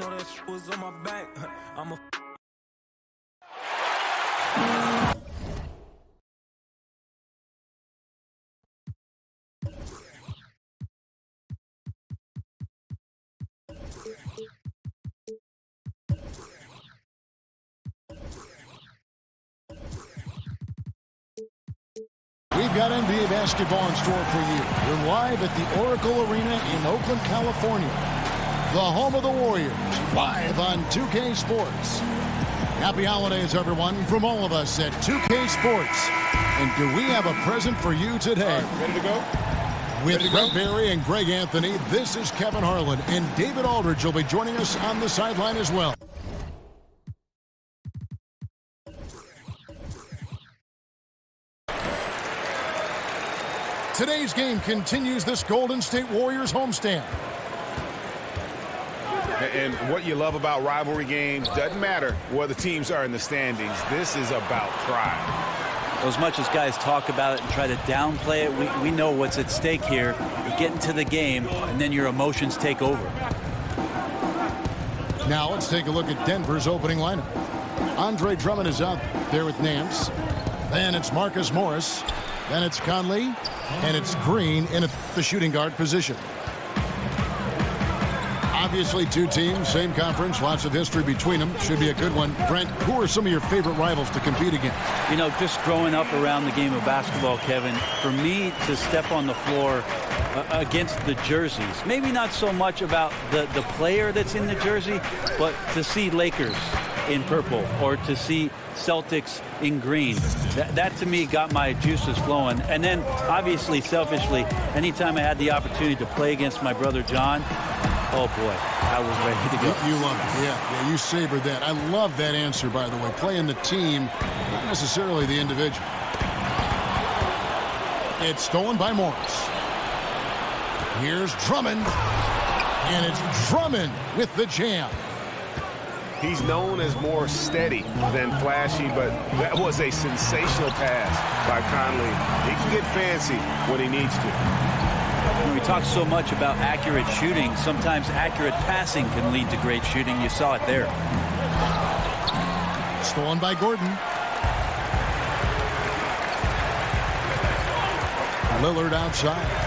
know that was on my back. I'm a We've got NBA basketball in store for you. We're live at the Oracle Arena in Oakland, California. The home of the Warriors, live on 2K Sports. Happy holidays, everyone, from all of us at 2K Sports. And do we have a present for you today? Right, ready to go? With Brett Berry and Greg Anthony, this is Kevin Harlan, and David Aldridge will be joining us on the sideline as well. Today's game continues this Golden State Warriors homestand. And what you love about rivalry games, doesn't matter where the teams are in the standings. This is about pride. As much as guys talk about it and try to downplay it, we know what's at stake here. You get into the game, and then your emotions take over. Now let's take a look at Denver's opening lineup. Andre Drummond is out there with Nance. Then it's Marcus Morris. Then it's Conley. And it's Green in the shooting guard position. Obviously, two teams, same conference, lots of history between them. Should be a good one. Brent, who are some of your favorite rivals to compete against? You know, just growing up around the game of basketball, Kevin, for me to step on the floor against the jerseys, maybe not so much about the player that's in the jersey, but to see Lakers in purple or to see Celtics in green, that to me got my juices flowing. And then obviously, selfishly, anytime I had the opportunity to play against my brother John, oh boy, I was ready to go. You love it. Yeah, you savored that. I love that answer, by the way. Playing the team, not necessarily the individual. It's stolen by Morris. Here's Drummond. And it's Drummond with the jam. He's known as more steady than flashy, but that was a sensational pass by Conley. He can get fancy when he needs to. We talk so much about accurate shooting. Sometimes accurate passing can lead to great shooting. You saw it there. Stolen by Gordon. Lillard outside.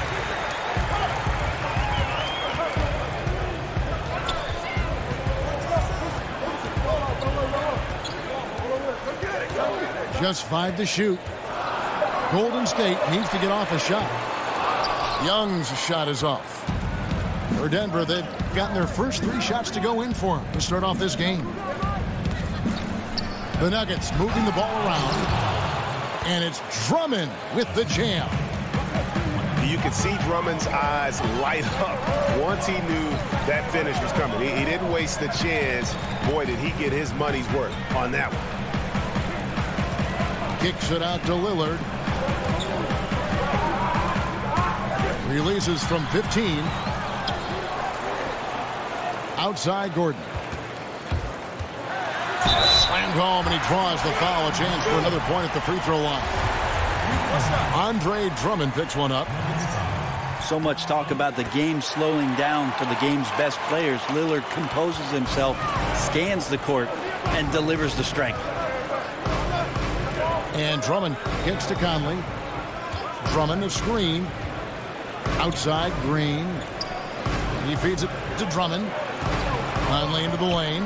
Just 5 to shoot. Golden State needs to get off a shot. Young's shot is off. For Denver, they've gotten their first 3 shots to go in for them to start off this game. The Nuggets moving the ball around. And it's Drummond with the jam. You could see Drummond's eyes light up once he knew that finish was coming. He didn't waste the chance. Boy, did he get his money's worth on that one. Kicks it out to Lillard. Releases from 15. Outside Gordon. Slammed home, and he draws the foul. A chance for another point at the free throw line. Andre Drummond picks one up. So much talk about the game slowing down for the game's best players. Lillard composes himself, scans the court, and delivers the strength. And Drummond kicks to Conley. Drummond a screen. Outside Green. He feeds it to Drummond. Conley into the lane.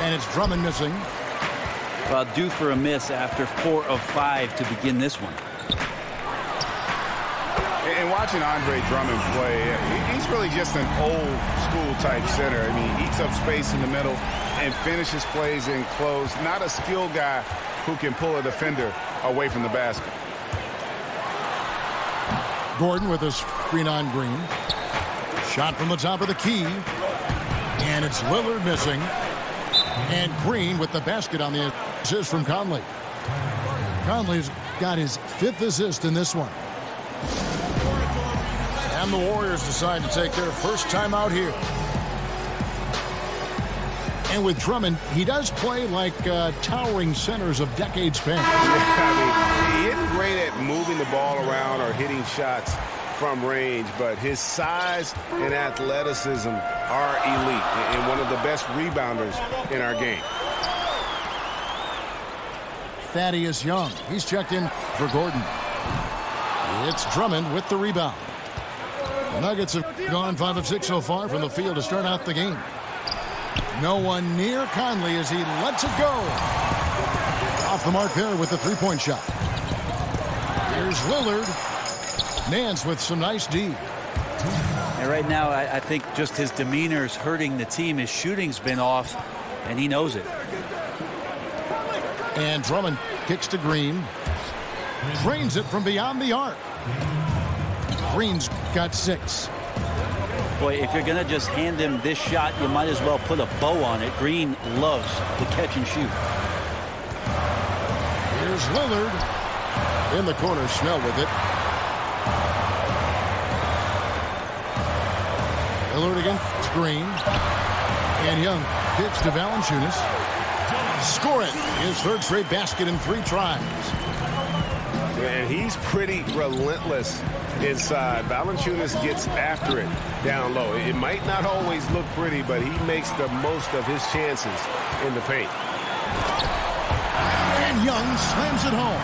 And it's Drummond missing. Well, due for a miss after 4 of 5 to begin this one. And watching Andre Drummond play, he's really just an old school type center. I mean, he eats up space in the middle and finishes plays in close. Not a skilled guy who can pull a defender away from the basket. Gordon with a screen on Green. Shot from the top of the key. And it's Lillard missing. And Green with the basket on the assist from Conley. Conley's got his 5th assist in this one. And the Warriors decide to take their first time out here. And with Drummond, he does play like towering centers of decades past. I mean, he isn't great at moving the ball around or hitting shots from range, but his size and athleticism are elite and one of the best rebounders in our game. Thaddeus Young. He's checked in for Gordon. It's Drummond with the rebound. The Nuggets have gone 5 of 6 so far from the field to start out the game. No one near Conley as he lets it go. Off the mark there with the three-point shot. Here's Lillard. Nance with some nice D. And right now, I think just his demeanor is hurting the team. His shooting's been off, and he knows it. And Drummond kicks to Green. Drains it from beyond the arc. Green's got 6. Boy, if you're going to just hand him this shot, you might as well put a bow on it. Green loves to catch and shoot. Here's Lillard. In the corner, Snell with it. Lillard against Green. And Young kicks to Valanciunas. Score it. His third straight basket in 3 tries. And he's pretty relentless inside. Valanciunas gets after it down low. It might not always look pretty, but he makes the most of his chances in the paint. And Young slams it home.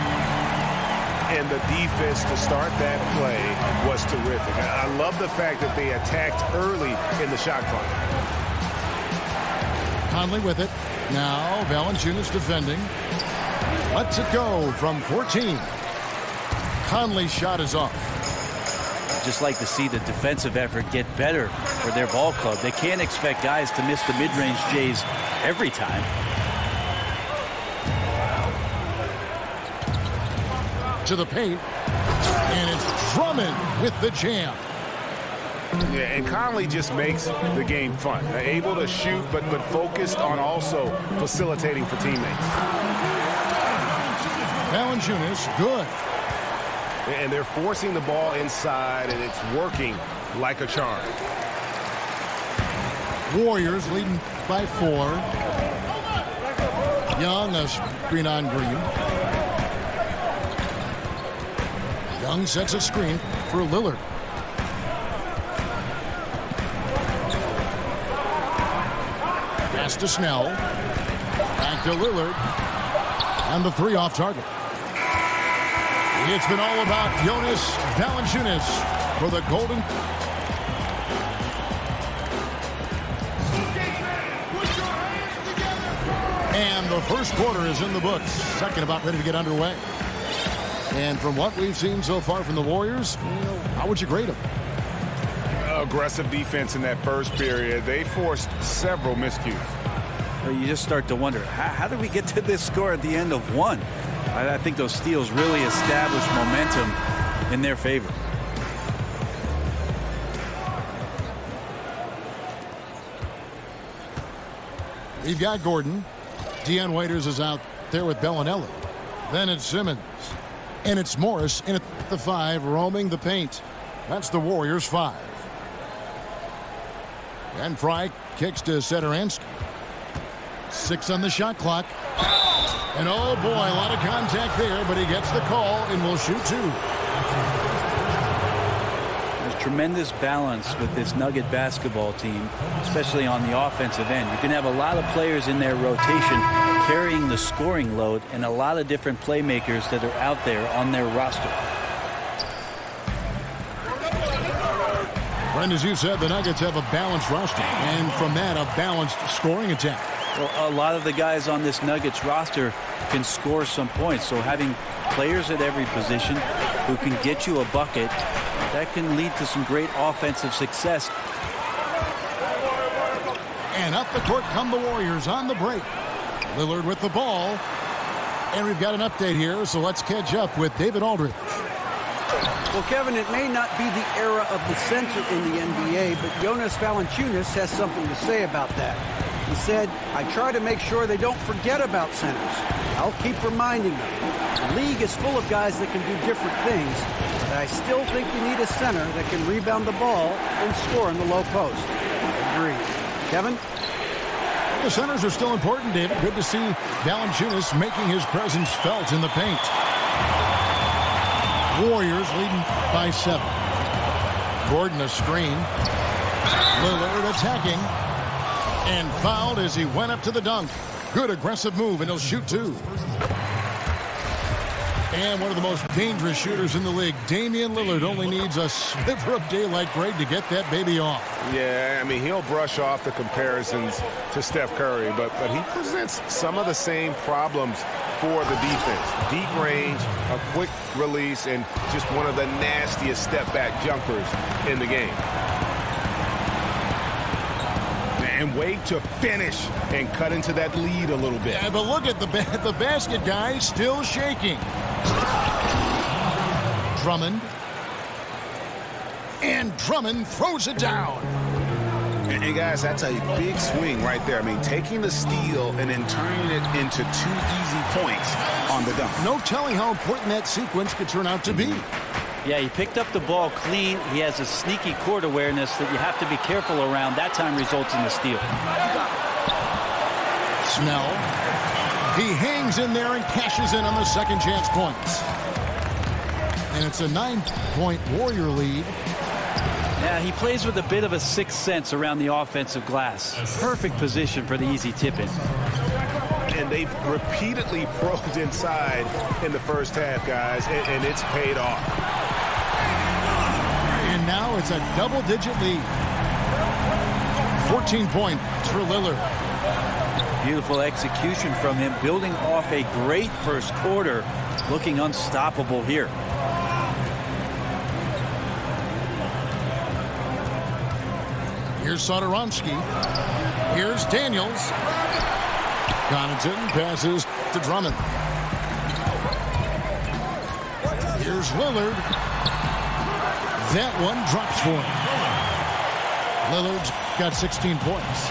And the defense to start that play was terrific. I love the fact that they attacked early in the shot clock. Conley with it. Now Valanciunas defending. Lets it go from 14. Conley's shot is off. Just like to see the defensive effort get better for their ball club. They can't expect guys to miss the mid-range Jays every time. To the paint. And it's Drummond with the jam. Yeah, and Conley just makes the game fun. Able to shoot, but focused on also facilitating for teammates. Valanciunas, good. And they're forcing the ball inside, and it's working like a charm. Warriors leading by 4. Young, a screen on Green. Young sets a screen for Lillard. Pass to Snell. Back to Lillard. And the 3 off target. It's been all about Jonas Valanciunas for the Golden. And the first quarter is in the books. Second about ready to get underway. And from what we've seen so far from the Warriors, how would you grade them? Aggressive defense in that first period. They forced several miscues. You just start to wonder, how did we get to this score at the end of 1? I think those steals really established momentum in their favor. We've got Gordon. Deion Waiters is out there with Bellinelli. Then it's Simmons. And it's Morris in at the 5, roaming the paint. That's the Warriors' 5. And Fry kicks to Satoransky. 6 on the shot clock. And oh boy, a lot of contact there, but he gets the call and will shoot 2. There's tremendous balance with this Nugget basketball team, especially on the offensive end. You can have a lot of players in their rotation carrying the scoring load and a lot of different playmakers that are out there on their roster. Brent, as you said, the Nuggets have a balanced roster, and from that, a balanced scoring attack. Well, a lot of the guys on this Nuggets roster can score some points, so having players at every position who can get you a bucket, that can lead to some great offensive success. And up the court come the Warriors on the break. Lillard with the ball. And we've got an update here, so let's catch up with David Aldridge. Well, Kevin, it may not be the era of the center in the NBA, but Jonas Valanciunas has something to say about that. He said, I try to make sure they don't forget about centers. I'll keep reminding them. The league is full of guys that can do different things, but I still think you need a center that can rebound the ball and score in the low post. Agreed. Kevin? The centers are still important, David. Good to see Valanciunas making his presence felt in the paint. Warriors leading by 7. Gordon a screen. Lillard attacking. And fouled as he went up to the dunk. Good aggressive move, and he'll shoot two. And one of the most dangerous shooters in the league, Damian Lillard, only needs a sliver of daylight, Greg, to get that baby off. Yeah, I mean, he'll brush off the comparisons to Steph Curry, but he presents some of the same problems for the defense. Deep range, a quick release, and just one of the nastiest step-back jumpers in the game. And wait to finish and cut into that lead a little bit. Yeah, but look at the basket, guys, still shaking. Drummond. And Drummond throws it down. And guys, that's a big swing right there. I mean, taking the steal and then turning it into 2 easy points on the dunk. No telling how important that sequence could turn out to be. Yeah, he picked up the ball clean. He has a sneaky court awareness that you have to be careful around. That time results in the steal. Snell. He hangs in there and cashes in on the second chance points. And it's a 9-point Warrior lead. Yeah, he plays with a bit of a sixth sense around the offensive glass. Perfect position for the easy tip-in. And they've repeatedly probed inside in the first half, guys, and it's paid off. And now it's a double-digit lead. 14 points for Lillard. Beautiful execution from him, building off a great first quarter, looking unstoppable here. Here's Satoransky. Here's Daniels. Connaughton passes to Drummond. Here's Lillard. That one drops for him. Lillard's got 16 points.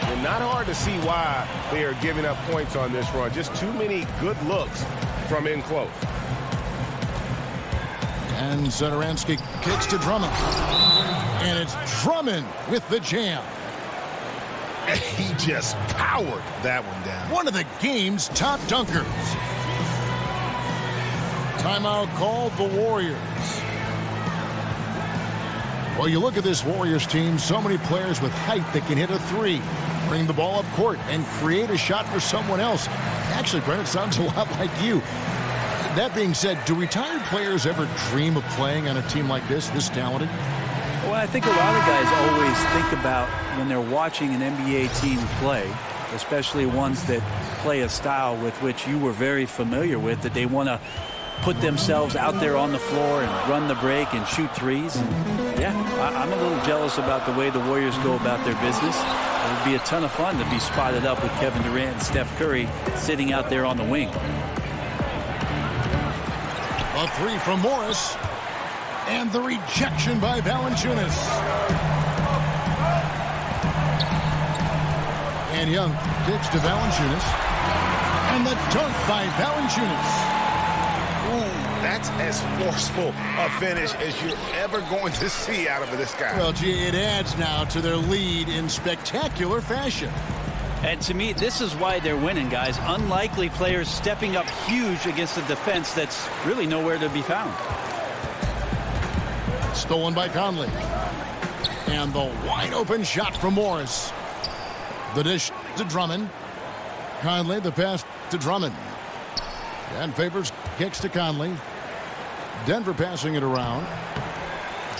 And not hard to see why they are giving up points on this run. Just too many good looks from in close. And Satoransky kicks to Drummond. And it's Drummond with the jam. He just powered that one down. One of the game's top dunkers. Timeout called the Warriors. Well, you look at this Warriors team, so many players with height that can hit a three, bring the ball up court, and create a shot for someone else. Actually, Brent, it sounds a lot like you. That being said, do retired players ever dream of playing on a team like this talented? Well, I think a lot of guys always think about when they're watching an NBA team play, especially ones that play a style with which you were very familiar with, that they want to put themselves out there on the floor and run the break and shoot threes. And yeah, I'm a little jealous about the way the Warriors go about their business. It would be a ton of fun to be spotted up with Kevin Durant and Steph Curry sitting out there on the wing. A three from Morris. And the rejection by Valanciunas. And Young kicks to Valanciunas. And the dunk by Valanciunas. Ooh, that's as forceful a finish as you're ever going to see out of this guy. Well, gee, it adds now to their lead in spectacular fashion. And to me, this is why they're winning, guys. Unlikely players stepping up huge against a defense that's really nowhere to be found. Stolen by Conley. And the wide open shot from Morris. The dish to Drummond. Conley, the pass to Drummond. And Favors kicks to Conley. Denver passing it around.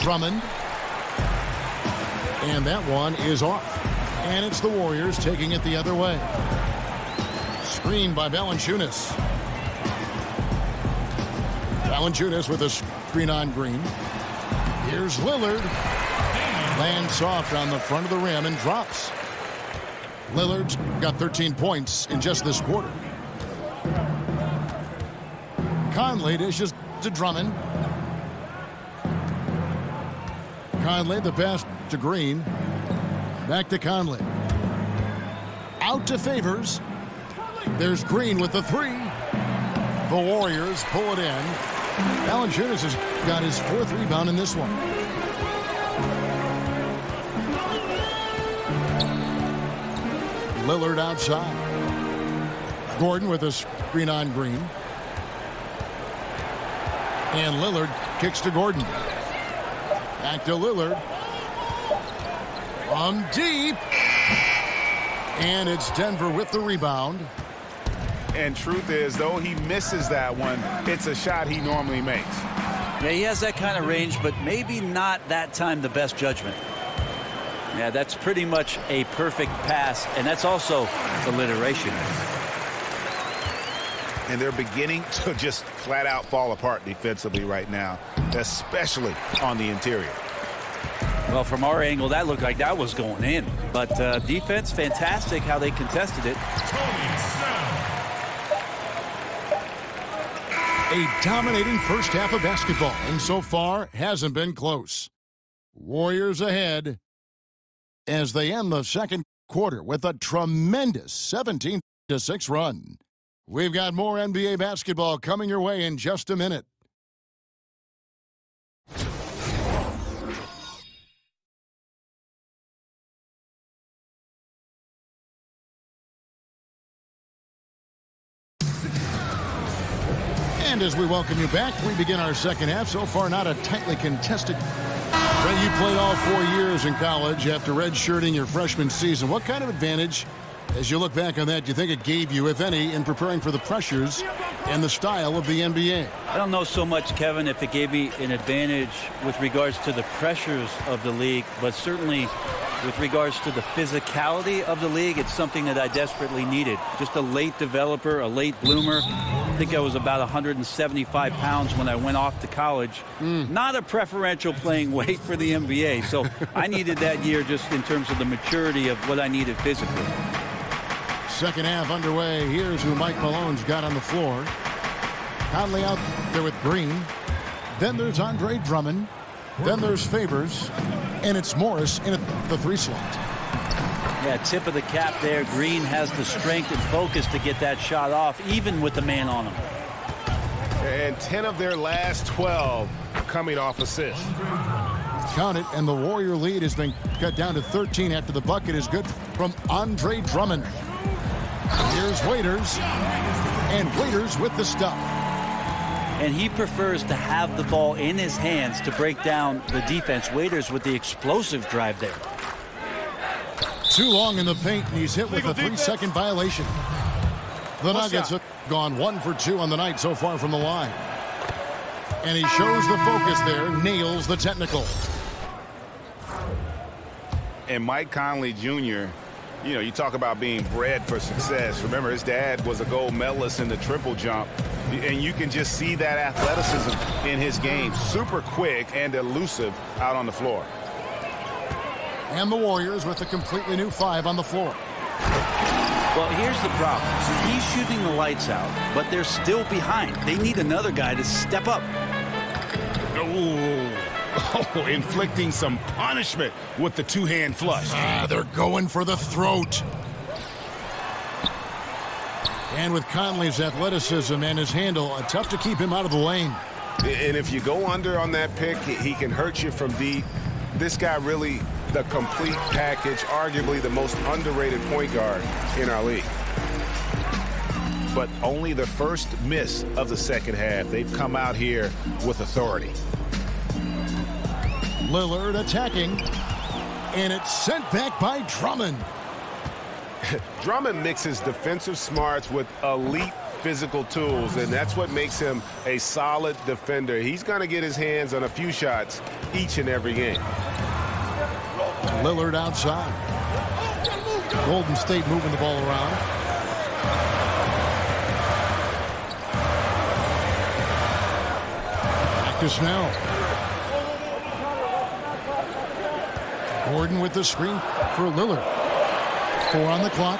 Drummond. And that one is off. And it's the Warriors taking it the other way. Screen by Valanciunas. Valanciunas with a screen on Green. Here's Lillard. Lands soft on the front of the rim and drops. Lillard's got 13 points in just this quarter. Conley dishes to Drummond. Conley, the pass to Green. Back to Conley. Out to Favors. There's Green with the three. The Warriors pull it in. Valanciunas has got his fourth rebound in this one. Lillard outside. Gordon with a screen on Green. And Lillard kicks to Gordon. Back to Lillard. From deep. And it's Denver with the rebound. And truth is, though he misses that one, it's a shot he normally makes. Yeah, he has that kind of range, but maybe not that time the best judgment. Yeah, that's pretty much a perfect pass, and that's also alliteration. And they're beginning to just flat out fall apart defensively right now, especially on the interior. Well, from our angle, that looked like that was going in. But defense, fantastic how they contested it. A dominating first half of basketball, and so far hasn't been close. Warriors ahead as they end the second quarter with a tremendous 17-6 run. We've got more NBA basketball coming your way in just a minute. And as we welcome you back, we begin our second half. So far, not a tightly contested. Ray, you played all 4 years in college after redshirting your freshman season. What kind of advantage, as you look back on that, do you think it gave you, if any, in preparing for the pressures and the style of the NBA? I don't know so much, Kevin, if it gave me an advantage with regards to the pressures of the league, but certainly with regards to the physicality of the league, it's something that I desperately needed. Just a late developer, a late bloomer. I think I was about 175 pounds when I went off to college. Not a preferential playing weight for the NBA. So I needed that year just in terms of the maturity of what I needed physically. Second half underway. Here's who Mike Malone's got on the floor. Conley out there with Green. Then there's Andre Drummond. Then there's Favors. And it's Morris in at the 3 slot. Yeah, tip of the cap there. Green has the strength and focus to get that shot off, even with the man on him. And 10 of their last 12 coming off assists. Count it, and the Warrior lead has been cut down to 13 after the bucket is good from Andre Drummond. Here's Waiters, and Waiters with the stuff. And he prefers to have the ball in his hands to break down the defense. Waiters with the explosive drive there. Too long in the paint, and he's hit with a 3-second violation. The Nuggets have gone 1 for 2 on the night so far from the line. And he shows the focus there, nails the technical. And Mike Conley Jr., you know, you talk about being bred for success. Remember, his dad was a gold medalist in the triple jump. And you can just see that athleticism in his game. Super quick and elusive out on the floor. And the Warriors with a completely new 5 on the floor. Well, here's the problem. He's shooting the lights out, but they're still behind. They need another guy to step up. Oh, inflicting some punishment with the 2-hand flush. They're going for the throat. And with Conley's athleticism and his handle, tough to keep him out of the lane. And if you go under on that pick, he can hurt you from deep. This guy really the complete package, arguably the most underrated point guard in our league. But only the first miss of the second half. They've come out here with authority. Lillard attacking, and it's sent back by Drummond. Drummond mixes defensive smarts with elite physical tools, and that's what makes him a solid defender. He's going to get his hands on a few shots each and every game. Lillard outside. Golden State moving the ball around. Back to Snell. Gordon with the screen for Lillard. 4 on the clock.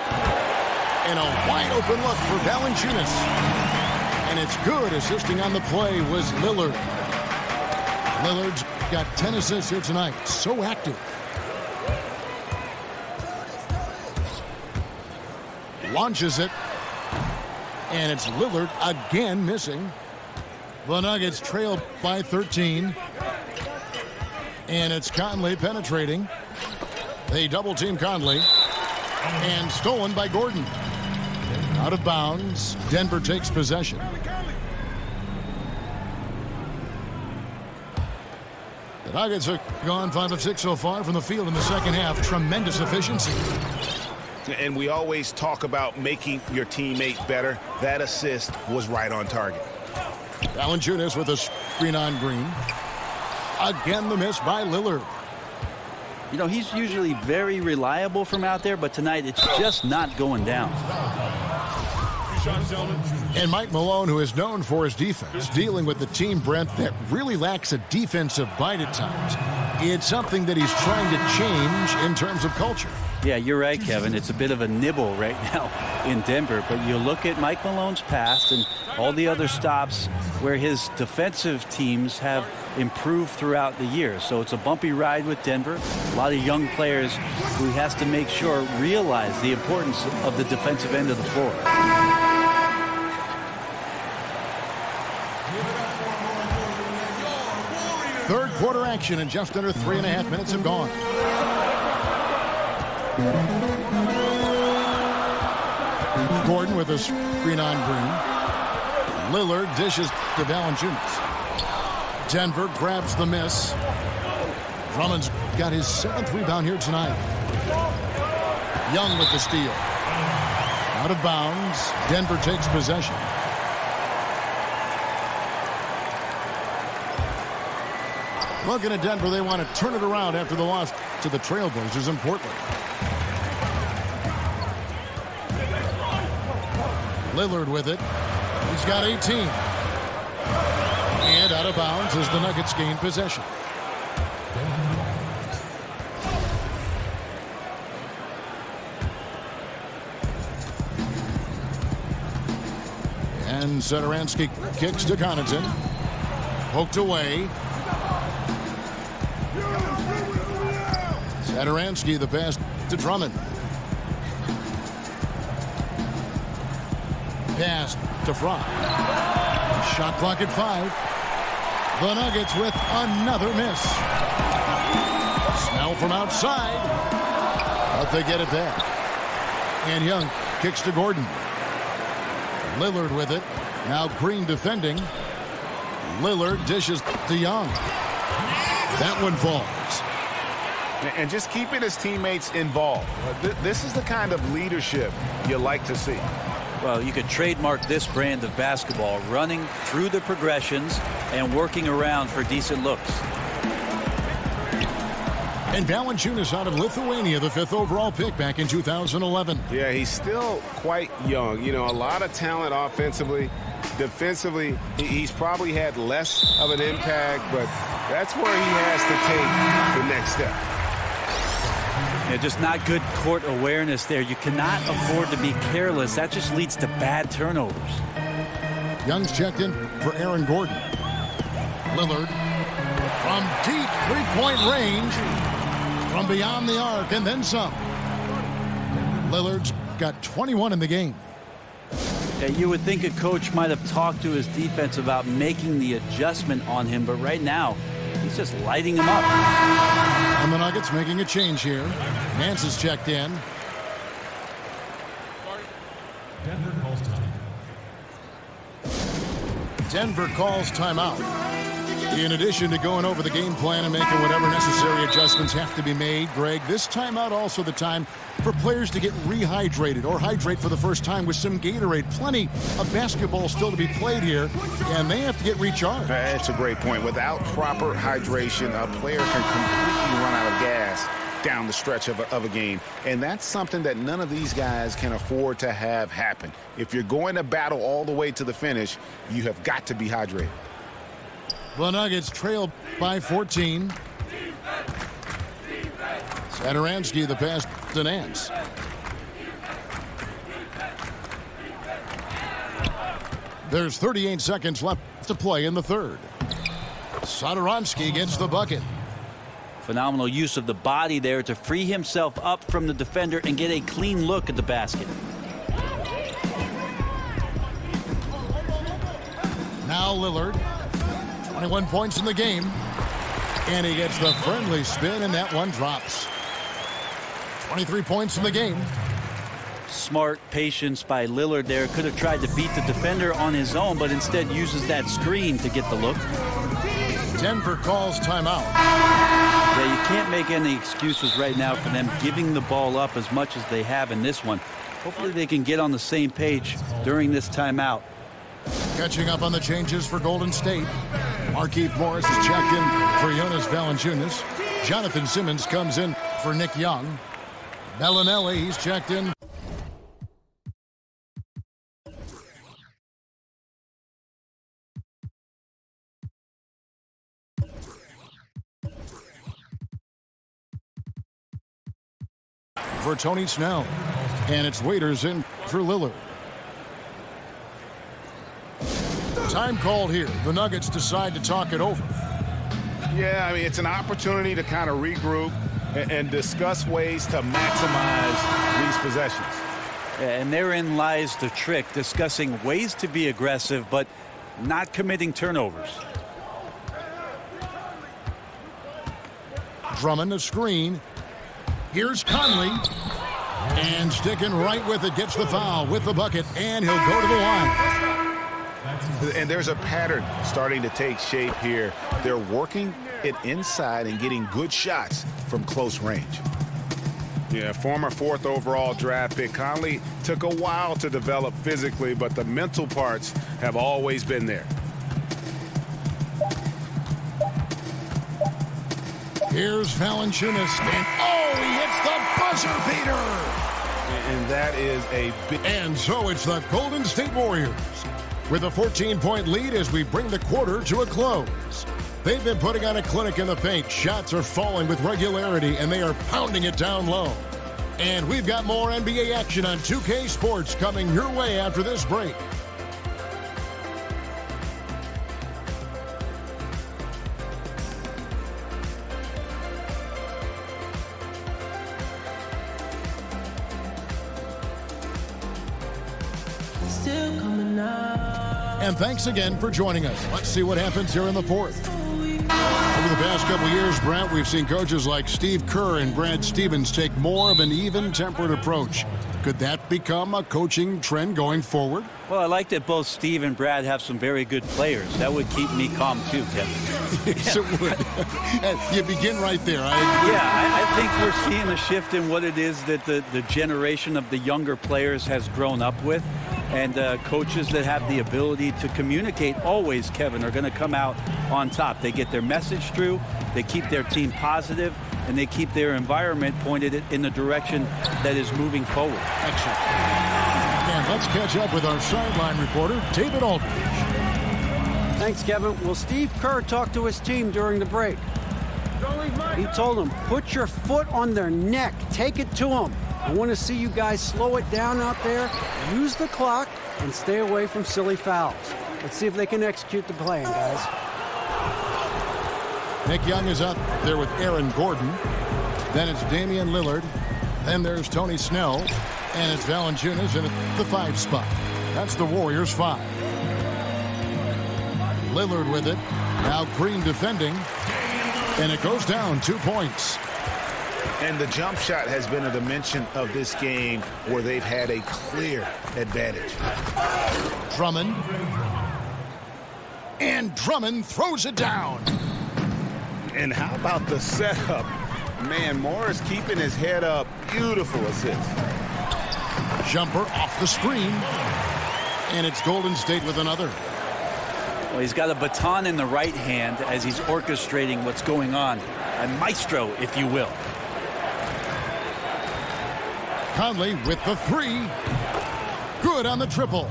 And a wide open look for Valanciunas. And it's good. Assisting on the play was Lillard. Lillard's got 10 assists here tonight. So active. Launches it. And it's Lillard again missing. The Nuggets trail by 13. And it's Conley penetrating. They double-team Conley. And stolen by Gordon. Out of bounds. Denver takes possession. The Nuggets have gone 5 of 6 so far from the field in the second half. Tremendous efficiency. And we always talk about making your teammate better. That assist was right on target. Valanciunas with a screen on Green. Again, the miss by Lillard. You know, he's usually very reliable from out there, but tonight it's just not going down. And Mike Malone, who is known for his defense, dealing with the team, Brent, that really lacks a defensive bite at times. It's something that he's trying to change in terms of culture. Yeah, you're right, Kevin. It's a bit of a nibble right now in Denver. But you look at Mike Malone's past and all the other stops where his defensive teams have improved throughout the year. So it's a bumpy ride with Denver. A lot of young players who he has to make sure realize the importance of the defensive end of the floor. Third quarter action, and just under 3.5 minutes have gone. Gordon with a screen on Green. Lillard dishes to Valanciunas. Denver grabs the miss. Drummond's got his 7th rebound here tonight. Young with the steal. Out of bounds. Denver takes possession. Looking at Denver, they want to turn it around after the loss to the Trailblazers in Portland. Lillard with it. He's got 18. And out of bounds as the Nuggets gain possession. And Satoransky kicks to Connaughton. Poked away. Satoransky, the pass to Drummond. Pass to Fromm. Shot clock at 5. The Nuggets with another miss. Snell from outside. But they get it back. And Young kicks to Gordon. Lillard with it. Now Green defending. Lillard dishes to Young. That one falls. And just keeping his teammates involved. This is the kind of leadership you like to see. Well, you could trademark this brand of basketball, running through the progressions and working around for decent looks. And Valanciunas out of Lithuania, the 5th overall pick back in 2011. Yeah, he's still quite young. You know, a lot of talent offensively. Defensively, he's probably had less of an impact, but that's where he has to take the next step. Yeah, just not good court awareness there. You cannot afford to be careless. That just leads to bad turnovers. Young's checked in for Aaron Gordon. Lillard from deep three-point range, from beyond the arc, and then some. Lillard's got 21 in the game. Yeah, you would think a coach might have talked to his defense about making the adjustment on him, but right now, he's just lighting him up. And the Nuggets making a change here. Nance is checked in. Denver calls timeout. In addition to going over the game plan and making whatever necessary adjustments have to be made, Greg, this timeout also the time for players to get rehydrated or hydrate for the first time with some Gatorade. Plenty of basketball still to be played here, and they have to get recharged. That's a great point. Without proper hydration, a player can completely run out of gas down the stretch of a game. And that's something that none of these guys can afford to have happen. If you're going to battle all the way to the finish, you have got to be hydrated. The Nuggets trail by 14. Satoransky, the pass to Nance. There's 38 seconds left to play in the third. Satoransky gets the bucket. Phenomenal use of the body there to free himself up from the defender and get a clean look at the basket. Now Lillard. 21 points in the game. And he gets the friendly spin, and that one drops. 23 points in the game. Smart patience by Lillard there. Could have tried to beat the defender on his own, but instead uses that screen to get the look. Denver calls timeout. Yeah, you can't make any excuses right now for them giving the ball up as much as they have in this one. Hopefully they can get on the same page during this timeout. Catching up on the changes for Golden State. Markieff Morris is checked in for Jonas Valanciunas. Jonathan Simmons comes in for Nick Young. Bellinelli, he's checked in. For Tony Snell. And it's Waiters in for Lillard. Time called here. The Nuggets decide to talk it over. Yeah, I mean, it's an opportunity to kind of regroup and discuss ways to maximize these possessions. And therein lies the trick, discussing ways to be aggressive, but not committing turnovers. Drummond a screen. Here's Conley. And sticking right with it, gets the foul with the bucket, and he'll go to the line. And there's a pattern starting to take shape here. They're working it inside and getting good shots from close range. Yeah, former 4th overall draft pick Conley took a while to develop physically, but the mental parts have always been there. Here's Valanciunas, and oh, he hits the buzzer beater! And that is a big... And so it's the Golden State Warriors with a 14-point lead as we bring the quarter to a close. They've been putting on a clinic in the paint. Shots are falling with regularity, and they are pounding it down low. And we've got more NBA action on 2K Sports coming your way after this break. And thanks again for joining us. Let's see what happens here in the fourth. Over the past couple years, Brent, we've seen coaches like Steve Kerr and Brad Stevens take more of an even-tempered approach. Could that become a coaching trend going forward? Well, I like that both Steve and Brad have some very good players. That would keep me calm too, Kevin. Yes, it would. You begin right there. I think we're seeing a shift in what it is that the generation of the younger players has grown up with. And coaches that have the ability to communicate always, Kevin, are going to come out on top. They get their message through, they keep their team positive, and they keep their environment pointed in the direction that is moving forward. Excellent. And let's catch up with our sideline reporter, David Aldridge. Thanks, Kevin. Well, Steve Kerr talked to his team during the break. He told them, put your foot on their neck. Take it to them. I want to see you guys slow it down out there, use the clock, and stay away from silly fouls. Let's see if they can execute the plan, guys. Nick Young is up there with Aaron Gordon. Then it's Damian Lillard. Then there's Tony Snell. And it's Valanciunas in the 5 spot. That's the Warriors' 5. Lillard with it. Now Green defending. And it goes down 2 points. And the jump shot has been a dimension of this game where they've had a clear advantage. Drummond. And Drummond throws it down. And how about the setup? Man, Morris keeping his head up. Beautiful assist. Jumper off the screen. And it's Golden State with another. Well, he's got a baton in the right hand as he's orchestrating what's going on. A maestro, if you will. Conley with the 3. Good on the triple.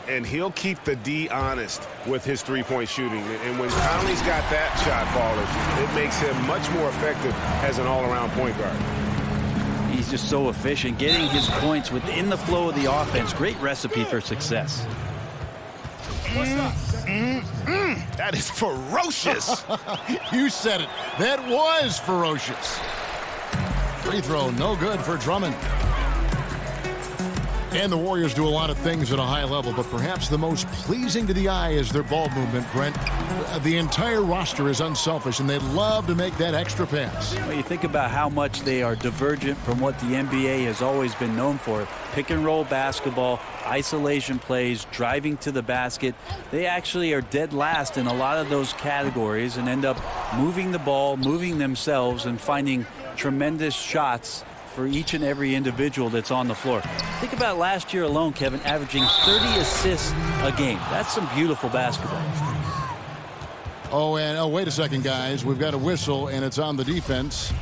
And he'll keep the D honest with his three-point shooting. And when Conley's got that shot falling, it makes him much more effective as an all-around point guard. He's just so efficient, getting his points within the flow of the offense. Great recipe for success. That is ferocious. You said it. That was ferocious. Free throw, no good for Drummond. And the Warriors do a lot of things at a high level, but perhaps the most pleasing to the eye is their ball movement, Brent. The entire roster is unselfish, and they love to make that extra pass. Well, you think about how much they are divergent from what the NBA has always been known for. Pick and roll basketball, isolation plays, driving to the basket. They actually are dead last in a lot of those categories and end up moving the ball, moving themselves, and finding tremendous shots for each and every individual that's on the floor. Think about last year alone, Kevin, averaging 30 assists a game. That's some beautiful basketball. Oh, wait a second, guys. We've got a whistle, and it's on the defense.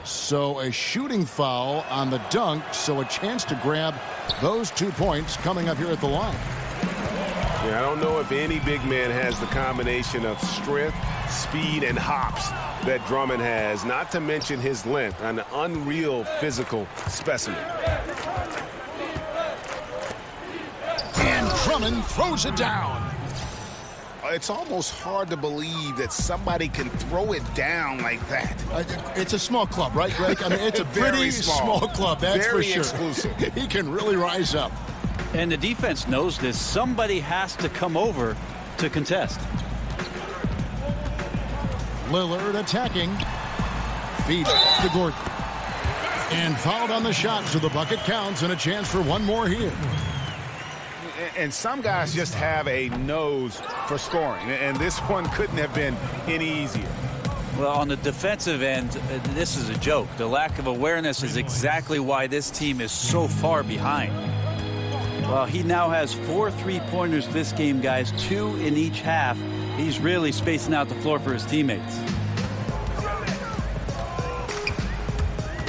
So a shooting foul on the dunk, so a chance to grab those 2 points coming up here at the line. Yeah, I don't know if any big man has the combination of strength, speed, and hops that Drummond has, not to mention his length, an unreal physical specimen. And Drummond throws it down. It's almost hard to believe that somebody can throw it down like that. It's a small club, right, Greg? I mean, it's a pretty small club, that's for sure. Exclusive. He can really rise up. And the defense knows this. Somebody has to come over to contest. Lillard attacking. Feed to Gordon. And fouled on the shot, so the bucket counts and a chance for one more here. And some guys just have a nose for scoring, and this one couldn't have been any easier. Well, on the defensive end, this is a joke. The lack of awareness is exactly why this team is so far behind. Well, he now has 4 3-pointers this game, guys, 2 in each half. He's really spacing out the floor for his teammates.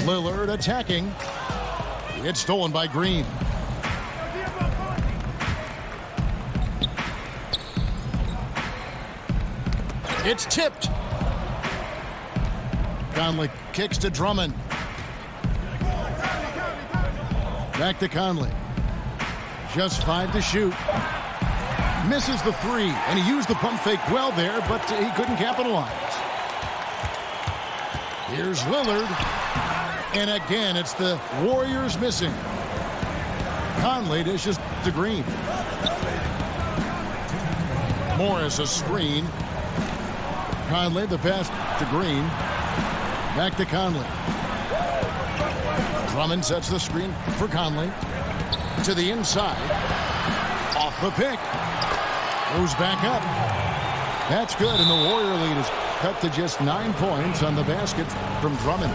Lillard attacking. It's stolen by Green. It's tipped. Conley kicks to Drummond. Back to Conley. Just 5 to shoot. Misses the 3, and he used the pump fake well there, but he couldn't capitalize. Here's Lillard. And again, it's the Warriors missing. Conley dishes to Green. Morris a screen. Conley, the pass to Green. Back to Conley. Drummond sets the screen for Conley. To the inside. Off the pick. Goes back up. That's good, and the Warrior lead is cut to just 9 points on the basket from Drummond.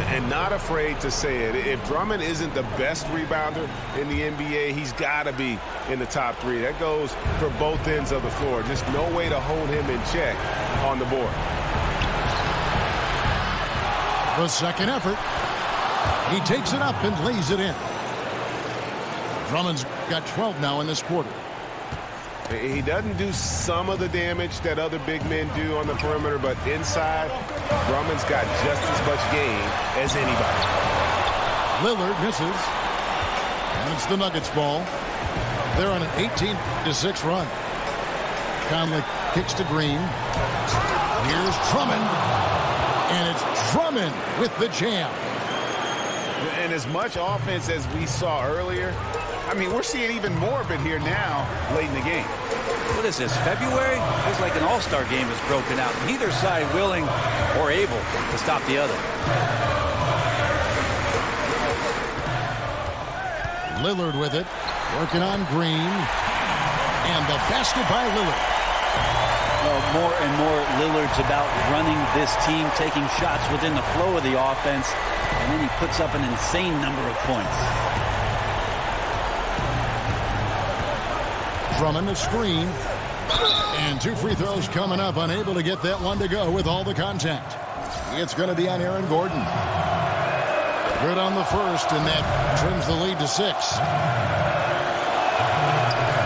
And not afraid to say it. If Drummond isn't the best rebounder in the NBA, he's got to be in the top 3. That goes for both ends of the floor. Just no way to hold him in check on the board. The second effort. He takes it up and lays it in. Drummond's got 12 now in this quarter. He doesn't do some of the damage that other big men do on the perimeter, but inside, Drummond's got just as much game as anybody. Lillard misses. And it's the Nuggets ball. They're on an 18-6 run. Conley kicks to Green. Here's Drummond. And it's Drummond with the jam. And as much offense as we saw earlier, I mean, we're seeing even more of it here now late in the game. What is this, February? It's like an all-star game is broken out. Neither side willing or able to stop the other. Lillard with it. Working on Green. And the basket by Lillard. Well, more and more Lillard's about running this team, taking shots within the flow of the offense, and then he puts up an insane number of points. Drummond a screen. And 2 free throws coming up. Unable to get that one to go with all the contact. It's going to be on Aaron Gordon. Good on the first, and that trims the lead to 6.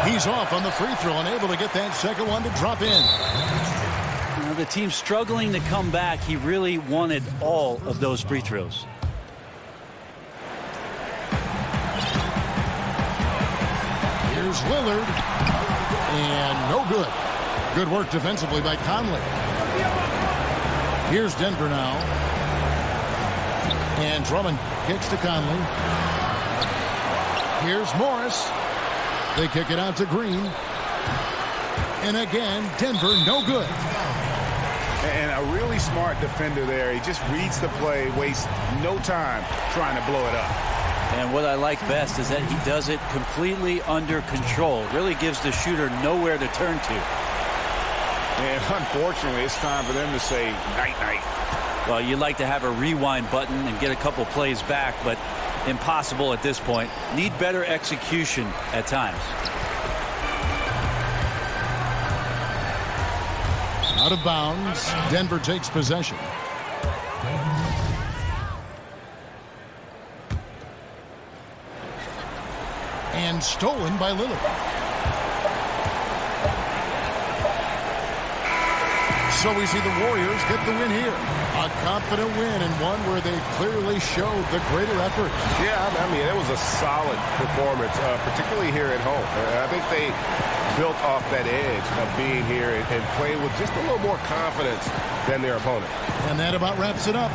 He's off on the free throw, unable to get that second one to drop in. Now the team's struggling to come back. He really wanted all of those free throws. Here's Lillard. And no good. Good work defensively by Conley. Here's Denver now. And Drummond kicks to Conley. Here's Morris. They kick it out to Green. And again, Denver, no good. And a really smart defender there. He just reads the play, wastes no time trying to blow it up. And what I like best is that he does it completely under control. Really gives the shooter nowhere to turn to. And unfortunately, it's time for them to say night-night. Well, you'd like to have a rewind button and get a couple plays back, but impossible at this point. Need better execution at times. Out of bounds. Denver takes possession. And stolen by Lillard. So we see the Warriors get the win here. A confident win, and one where they clearly showed the greater effort. Yeah, I mean, it was a solid performance, particularly here at home. I think they built off that edge of being here and playing with just a little more confidence than their opponent. And that about wraps it up.